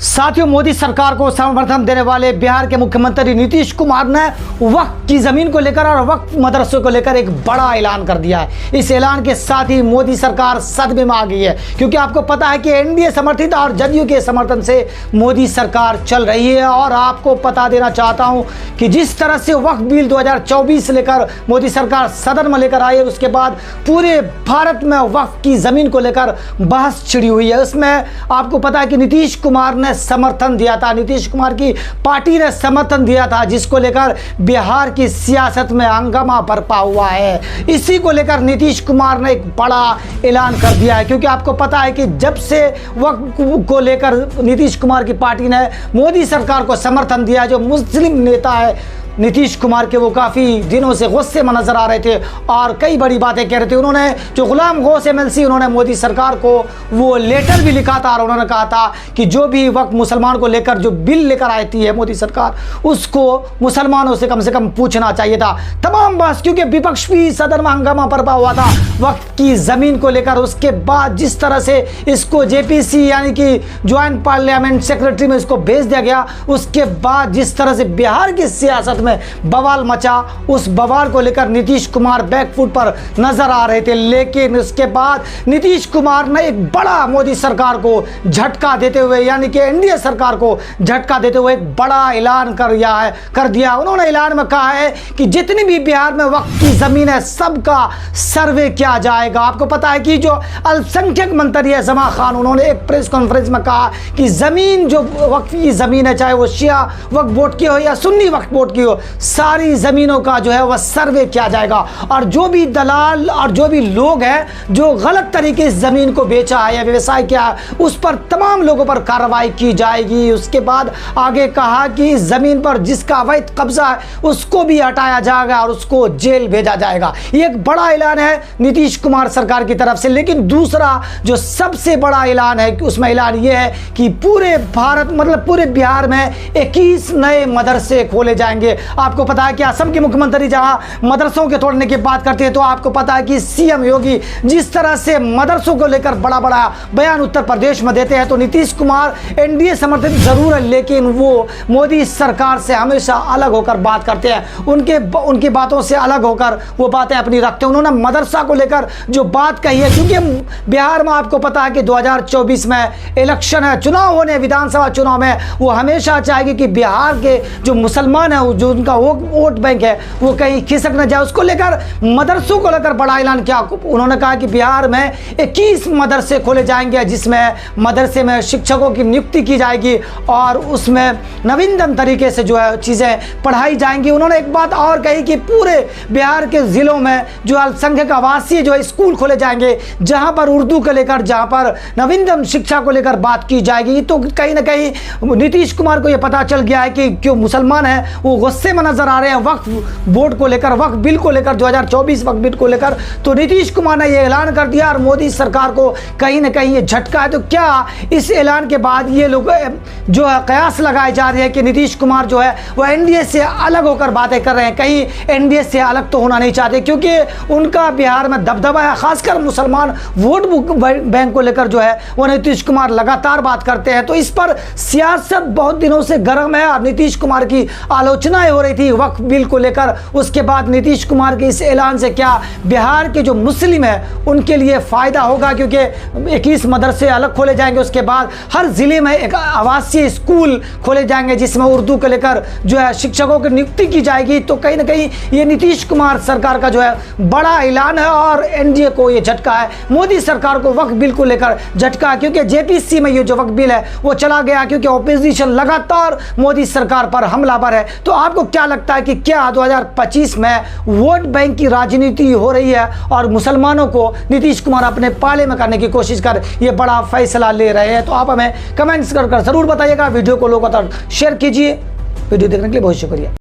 साथियों, मोदी सरकार को समर्थन देने वाले बिहार के मुख्यमंत्री नीतीश कुमार ने वक्फ की जमीन को लेकर और वक्फ मदरसों को लेकर एक बड़ा ऐलान कर दिया है। इस ऐलान के साथ ही मोदी सरकार सदमे में आ गई है, क्योंकि आपको पता है कि एनडीए समर्थित और जदयू के समर्थन से मोदी सरकार चल रही है। और आपको पता देना चाहता हूं कि जिस तरह से वक्फ बिल 2024 लेकर मोदी सरकार सदन में लेकर आई है, उसके बाद पूरे भारत में वक्फ की जमीन को लेकर बहस छिड़ी हुई है। उसमें आपको पता है कि नीतीश कुमार ने समर्थन दिया था, नीतीश कुमार की पार्टी ने समर्थन दिया था, जिसको लेकर बिहार की सियासत में हंगामा बरपा हुआ है। इसी को लेकर नीतीश कुमार ने एक बड़ा ऐलान कर दिया है, क्योंकि आपको पता है कि जब से वक्फ को लेकर नीतीश कुमार की पार्टी ने मोदी सरकार को समर्थन दिया, जो मुस्लिम नेता है नीतीश कुमार के, वो काफ़ी दिनों से गुस्से में नजर आ रहे थे और कई बड़ी बातें कह रहे थे। उन्होंने जो गुलाम गौस एमएलसी, उन्होंने मोदी सरकार को वो लेटर भी लिखा था और उन्होंने कहा था कि जो भी वक्त मुसलमान को लेकर जो बिल लेकर आती है मोदी सरकार, उसको मुसलमानों से कम पूछना चाहिए था। तमाम बस, क्योंकि विपक्ष भी सदन में हंगामा बरपा हुआ था वक्त की ज़मीन को लेकर। उसके बाद जिस तरह से इसको जेपीसी यानी कि ज्वाइंट पार्लियामेंट सेक्रेटरी में इसको भेज दिया गया, उसके बाद जिस तरह से बिहार की सियासत में बवाल मचा, उस बवाल को लेकर नीतीश कुमार बैकफुट पर नजर आ रहे थे। लेकिन उसके बाद नीतीश कुमार ने एक बड़ा मोदी सरकार को झटका देते हुए, यानी कि एनडीए सरकार को झटका देते हुए एक बड़ा ऐलान कर दिया। उन्होंने ऐलान में कहा है कि जितनी भी बिहार में वक्फ की जमीन है, सबका सर्वे किया जाएगा। आपको पता है कि जो अल्पसंख्यक मंत्री है जमा खान, उन्होंने एक प्रेस कॉन्फ्रेंस में कहा कि जमीन जो वक्फ की जमीन है, चाहे वो शिया वक्फ बोर्ड की हो या सुन्नी वक्फ बोर्ड की हो, सारी जमीनों का जो है वह सर्वे किया जाएगा। और जो भी दलाल और जो भी लोग हैं जो गलत तरीके से जमीन को बेचा है या व्यवसाय किया है, उस पर तमाम लोगों पर कार्रवाई की जाएगी। उसके बाद आगे कहा कि इस जमीन पर जिसका अवैध कब्जा है उसको भी हटाया जाएगा और उसको जेल भेजा जाएगा। ये एक बड़ा ऐलान है नीतीश कुमार सरकार की तरफ से। लेकिन दूसरा जो सबसे बड़ा ऐलान है, उसमें ऐलान ये है कि पूरे भारत मतलब पूरे बिहार में 21 नए मदरसे खोले जाएंगे। आपको पता है कि असम के मुख्यमंत्री जहां मदरसों के तोड़ने की बात करते हैं, तो आपको पता है कि सीएम योगी जिस तरह से मदरसों को लेकर बड़ा बड़ा बयान उत्तर प्रदेश में देते हैं, तो नीतीश कुमार एनडीए समर्थित जरूर है, लेकिन वो मोदी सरकार से हमेशा अलग होकर बात करते हैं। उनकी बातों से अलग होकर वो बातें अपनी रखते हैं। उन्होंने मदरसा को लेकर जो बात कही है, क्योंकि बिहार में आपको पता है कि 2024 में इलेक्शन है, चुनाव होने, विधानसभा चुनाव में वो हमेशा चाहेगी कि बिहार के जो मुसलमान है, जो उनका वोट बैंक है, वो कहीं खिसक न जाए। उसको लेकर मदरसों को लेकर बड़ा ऐलान किया। उन्होंने कहा कि बिहार में 21 मदरसे खोले जाएंगे, जिसमें मदरसे में शिक्षकों की नियुक्ति की जाएगी और उसमें नवीनतम तरीके से जो है चीज़ें पढ़ाई जाएंगी। उन्होंने एक बात और कही कि पूरे बिहार के ज़िलों में जो अल्पसंख्यक आवासीय जो है स्कूल खोले जाएंगे, जहां पर उर्दू को लेकर, जहां पर नवीनतम शिक्षा को लेकर बात की जाएगी। तो कहीं ना कहीं नीतीश कुमार को यह पता चल गया है कि क्यों मुसलमान है वो गुस्से में नजर आ रहे हैं वक्फ बोर्ड को लेकर, वक्फ बिल को लेकर, 2024 वक्फ बिल को लेकर। तो नीतीश कुमार ने यह ऐलान कर दिया और मोदी सरकार को कहीं ना कहीं ये झटका है। तो क्या इस ऐलान के बाद ये लोग जो है कयास लगाए जा रहे हैं कि नीतीश कुमार जो है वह एनडीए से अलग होकर बातें कर रहे हैं? कहीं एनडीए से अलग तो होना नहीं चाहते, क्योंकि उनका बिहार में दबदबा है, खासकर मुसलमान वोट बैंक को लेकर जो है वो नीतीश कुमार लगातार बात करते हैं। तो इस पर सियासत बहुत दिनों से गर्म है और नीतीश कुमार की आलोचनाएं हो रही थी वक्फ बिल को लेकर। उसके बाद नीतीश कुमार के इस ऐलान से क्या बिहार के जो मुस्लिम है उनके लिए फायदा होगा, क्योंकि 21 मदरसे अलग खोले जाएंगे। उसके बाद हर जिले में एक आवासीय स्कूल खोले जाएंगे, जिसमें उर्दू को लेकर जो है शिक्षकों की नियुक्ति की जाएगी। तो कहीं ना कहीं ये नीतीश कुमार सरकार का जो है बड़ा ऐलान है और एनडीए को ये झटका है। मोदी सरकार को वक्फ बिल को लेकर झटका, क्योंकि जेपीसी में ये जो वक्फ बिल है वो चला गया, क्योंकि ऑपोजिशन लगातार मोदी सरकार पर हमलावर है। तो आपको क्या लगता है कि क्या 2025 में वोट बैंक की राजनीति हो रही है और मुसलमानों को नीतीश कुमार अपने पाले में करने की कोशिश कर ये बड़ा फैसला ले रहे हैं? तो आप हमें कमेंट्स कर जरूर बताइएगा। वीडियो को लोगों तक शेयर कीजिए। वीडियो देखने के लिए बहुत शुक्रिया।